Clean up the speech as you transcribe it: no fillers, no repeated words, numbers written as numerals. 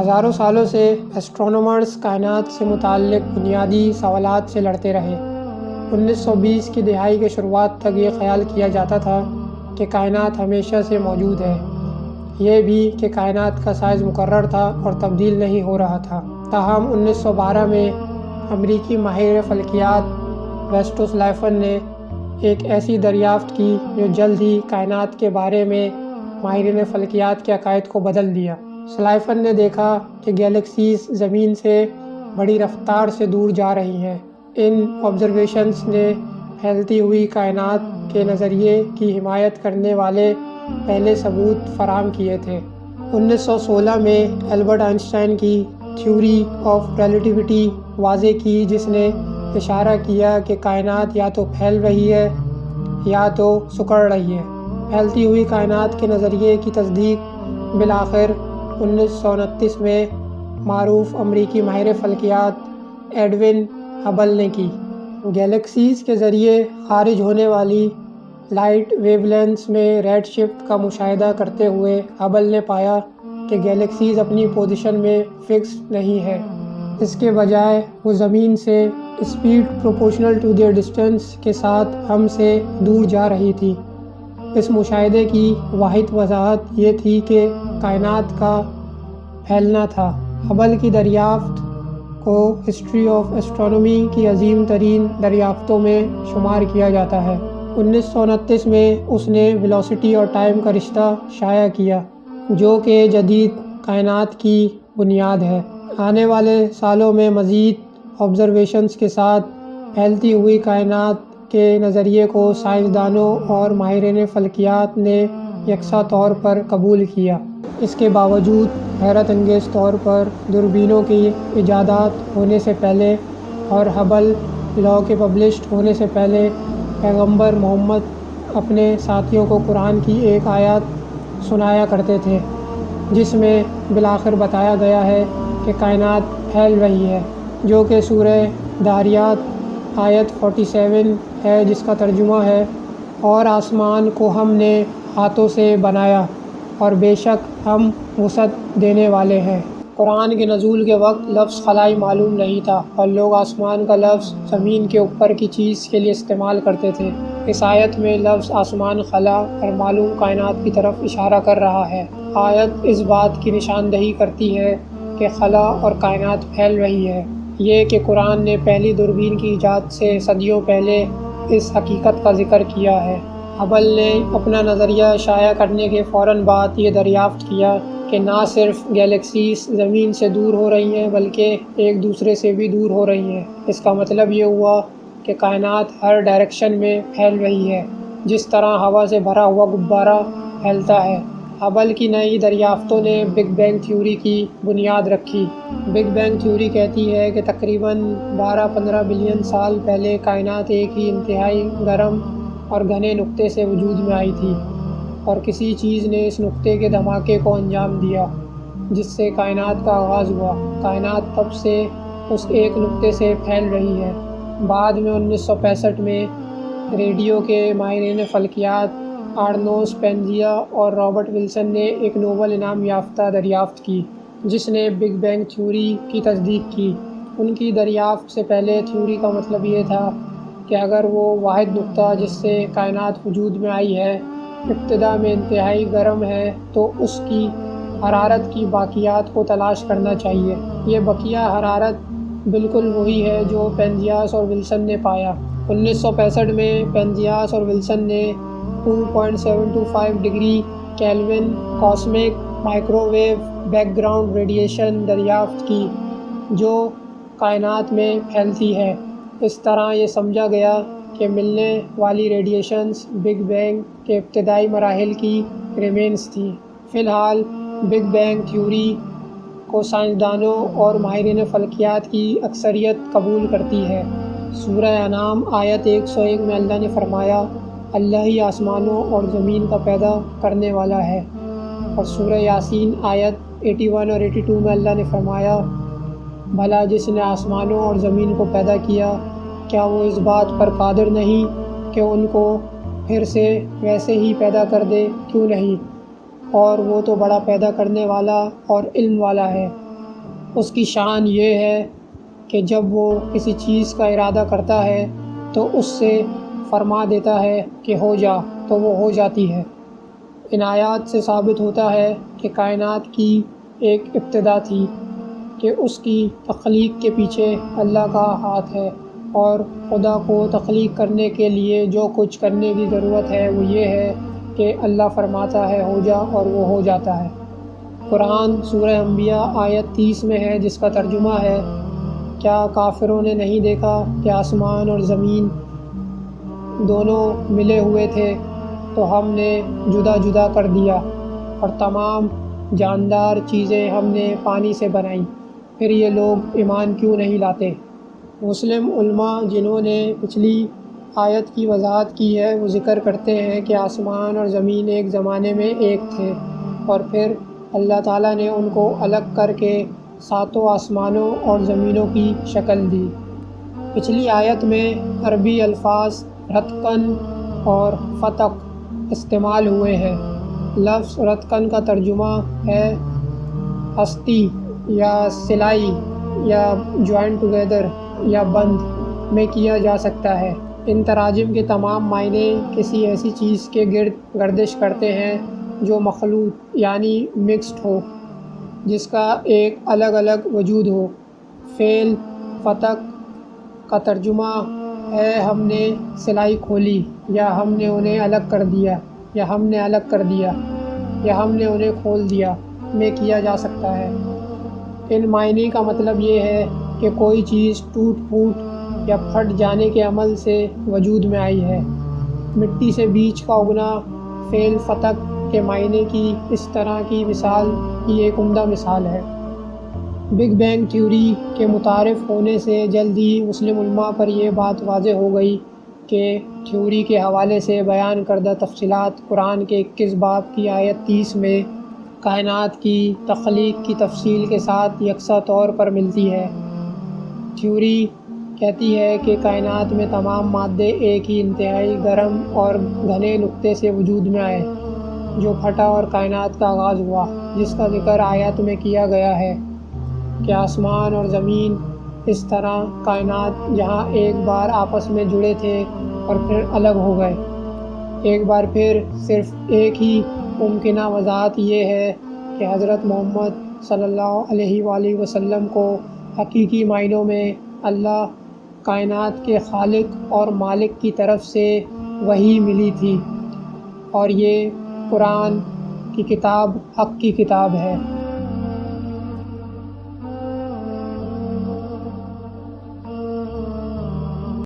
ہزاروں سالوں سے ایسٹرونومرز کائنات سے متعلق بنیادی سوالات سے لڑتے رہے۔ 1920 کی دہائی کے شروعات تک یہ خیال کیا جاتا تھا کہ کائنات ہمیشہ سے موجود ہے، یہ بھی کہ کائنات کا سائز مقرر تھا اور تبدیل نہیں ہو رہا تھا۔ تاہم 1912 میں امریکی ماہر فلکیات ویسٹوس لائفن نے ایک ایسی دریافت کی جو جلد ہی کائنات کے بارے میں ماہرین فلکیات کے عقائد کو بدل دیا۔ سلائفن نے دیکھا کہ گیلیکسیز زمین سے بڑی رفتار سے دور جا رہی ہیں۔ ان آبزرویشنز نے پھیلتی ہوئی کائنات کے نظریے کی حمایت کرنے والے پہلے ثبوت فراہم کیے تھے۔ 1916 میں البرٹ آئنسٹائن کی تھیوری آف ریلیٹیوٹی واضح کی، جس نے اشارہ کیا کہ کائنات یا تو پھیل رہی ہے یا تو سکڑ رہی ہے۔ پھیلتی ہوئی کائنات کے نظریے کی تصدیق بالآخر 1929 میں معروف امریکی ماہر فلکیات ایڈون ہبل نے کی۔ گیلیکسیز کے ذریعے خارج ہونے والی لائٹ ویو لینتھز میں ریڈ شفٹ کا مشاہدہ کرتے ہوئے ہبل نے پایا کہ گیلیکسیز اپنی پوزیشن میں فکسڈ نہیں ہے، اس کے بجائے وہ زمین سے speed proportional to their distance کے ساتھ ہم سے دور جا رہی تھی۔ اس مشاہدے کی واحد وضاحت یہ تھی کہ کائنات کا پھیلنا تھا۔ ہبل کی دریافت کو ہسٹری آف ایسٹرونومی کی عظیم ترین دریافتوں میں شمار کیا جاتا ہے۔ 1929 میں اس نے ویلوسٹی اور ٹائم کا رشتہ شائع کیا، جو کہ جدید کائنات کی بنیاد ہے۔ آنے والے سالوں میں مزید آبزرویشنز کے ساتھ پھیلتی ہوئی کائنات کے نظریے کو سائنسدانوں اور ماہرین فلکیات نے یکساں طور پر قبول کیا۔ اس کے باوجود حیرت انگیز طور پر دوربینوں کی ایجادات ہونے سے پہلے اور ہبل لاء کے پبلشڈ ہونے سے پہلے پیغمبر محمد اپنے ساتھیوں کو قرآن کی ایک آیت سنایا کرتے تھے، جس میں بالآخر بتایا گیا ہے کہ کائنات پھیل رہی ہے، جو کہ سورہ داریات آیت 47 ہے، جس کا ترجمہ ہے: اور آسمان کو ہم نے ہاتھوں سے بنایا اور بے شک ہم وسعت دینے والے ہیں۔ قرآن کے نزول کے وقت لفظ خلائی معلوم نہیں تھا اور لوگ آسمان کا لفظ زمین کے اوپر کی چیز کے لیے استعمال کرتے تھے۔ اس آیت میں لفظ آسمان خلا اور معلوم کائنات کی طرف اشارہ کر رہا ہے۔ آیت اس بات کی نشاندہی کرتی ہے کہ خلا اور کائنات پھیل رہی ہے۔ یہ کہ قرآن نے پہلی دوربین کی ایجاد سے صدیوں پہلے اس حقیقت کا ذکر کیا ہے۔ ہبل نے اپنا نظریہ شائع کرنے کے فوراً بعد یہ دریافت کیا کہ نہ صرف گیلیکسیز زمین سے دور ہو رہی ہیں بلکہ ایک دوسرے سے بھی دور ہو رہی ہیں۔ اس کا مطلب یہ ہوا کہ کائنات ہر ڈائریکشن میں پھیل رہی ہے، جس طرح ہوا سے بھرا ہوا غبارہ پھیلتا ہے۔ ہبل کی نئی دریافتوں نے بگ بینگ تھیوری کی بنیاد رکھی۔ بگ بینگ تھیوری کہتی ہے کہ تقریباً 12-15 بلین سال پہلے کائنات ایک ہی انتہائی گرم اور گھنے نقطے سے وجود میں آئی تھی، اور کسی چیز نے اس نقطے کے دھماکے کو انجام دیا جس سے کائنات کا آغاز ہوا۔ کائنات تب سے اس ایک نقطے سے پھیل رہی ہے۔ بعد میں 1965 میں ریڈیو کے ماہرین فلکیات آرنوس پینزیا اور رابرٹ ولسن نے ایک نوبل انعام یافتہ دریافت کی، جس نے بگ بینگ تھیوری کی تصدیق کی۔ ان کی دریافت سے پہلے تھیوری کا مطلب یہ تھا کہ اگر وہ واحد نقطہ جس سے کائنات وجود میں آئی ہے ابتدا میں انتہائی گرم ہے تو اس کی حرارت کی باقیات کو تلاش کرنا چاہیے۔ یہ بقیہ حرارت بالکل وہی ہے جو پینزیاس اور ولسن نے پایا۔ 1965 میں پینزیاس اور ولسن نے 2.725 degree Kelvin cosmic microwave background radiation دریافت کی، جو کائنات میں پھیلتی ہے۔ اس طرح یہ سمجھا گیا کہ ملنے والی ریڈیشنز بگ بینگ کے ابتدائی مراحل کی ریمینز تھیں۔ فی الحال بگ بینگ تھیوری کو سائنسدانوں اور ماہرین فلکیات کی اکثریت قبول کرتی ہے۔ سورہ انعام آیت 101 میں اللہ نے فرمایا: اللہ ہی آسمانوں اور زمین کا پیدا کرنے والا ہے، اور سورہ یاسین آیت 81 اور 82 میں اللہ نے فرمایا: بھلا جس نے آسمانوں اور زمین کو پیدا کیا، کیا وہ اس بات پر قادر نہیں کہ ان کو پھر سے ویسے ہی پیدا کر دے؟ کیوں نہیں، اور وہ تو بڑا پیدا کرنے والا اور علم والا ہے۔ اس کی شان یہ ہے کہ جب وہ کسی چیز کا ارادہ کرتا ہے تو اس سے فرما دیتا ہے کہ ہو جا، تو وہ ہو جاتی ہے۔ ان آیات سے ثابت ہوتا ہے کہ کائنات کی ایک ابتدا تھی، کہ اس کی تخلیق کے پیچھے اللہ کا ہاتھ ہے، اور خدا کو تخلیق کرنے کے لیے جو کچھ کرنے کی ضرورت ہے وہ یہ ہے کہ اللہ فرماتا ہے ہو جا اور وہ ہو جاتا ہے۔ قرآن سورہ انبیاء آیت 30 میں ہے، جس کا ترجمہ ہے، کیا کافروں نے نہیں دیکھا کہ آسمان اور زمین دونوں ملے ہوئے تھے تو ہم نے جدا جدا کر دیا، اور تمام جاندار چیزیں ہم نے پانی سے بنائیں، پھر یہ لوگ ایمان کیوں نہیں لاتے؟ مسلم علماء جنہوں نے پچھلی آیت کی وضاحت کی ہے وہ ذکر کرتے ہیں کہ آسمان اور زمین ایک زمانے میں ایک تھے، اور پھر اللہ تعالیٰ نے ان کو الگ کر کے 7 آسمانوں اور زمینوں کی شکل دی۔ پچھلی آیت میں عربی الفاظ رتقن اور فتق استعمال ہوئے ہیں۔ لفظ رتقن کا ترجمہ ہے ہستی یا سلائی یا جوائن ٹوگیدر یا بند میں کیا جا سکتا ہے۔ ان تراجم کے تمام معنی کسی ایسی چیز کے گرد گردش کرتے ہیں جو مخلوط یعنی مکسڈ ہو، جس کا ایک الگ الگ وجود ہو۔ فعل فتق کا ترجمہ ہے ہم نے سلائی کھولی، یا ہم نے انہیں الگ کر دیا، یا ہم نے الگ کر دیا، یا ہم نے انہیں کھول دیا میں کیا جا سکتا ہے۔ ان معنی کا مطلب یہ ہے کہ کوئی چیز ٹوٹ پھوٹ یا پھٹ جانے کے عمل سے وجود میں آئی ہے۔ مٹی سے بیج کا اگنا فعل فتق کے معنی کی اس طرح کی مثال کی ایک عمدہ مثال ہے۔ بگ بینگ تھیوری کے متعارف ہونے سے جلد ہی مسلم علماء پر یہ بات واضح ہو گئی کہ تھیوری کے حوالے سے بیان کردہ تفصیلات قرآن کے 21 باب کی آیت 30 میں کائنات کی تخلیق کی تفصیل کے ساتھ یکساں طور پر ملتی ہے۔ تھیوری کہتی ہے کہ کائنات میں تمام مادے ایک ہی انتہائی گرم اور گھنے نقطے سے وجود میں آئے جو پھٹا اور کائنات کا آغاز ہوا، جس کا ذکر آیات میں کیا گیا ہے کہ آسمان اور زمین اس طرح کائنات جہاں ایک بار آپس میں جڑے تھے اور پھر الگ ہو گئے۔ ایک بار پھر صرف ایک ہی ممکنہ وضاحت یہ ہے کہ حضرت محمد صلی اللہ علیہ وآلہ وسلم کو حقیقی معنوں میں اللہ کائنات کے خالق اور مالک کی طرف سے وحی ملی تھی، اور یہ قرآن کی کتاب حق کی کتاب ہے۔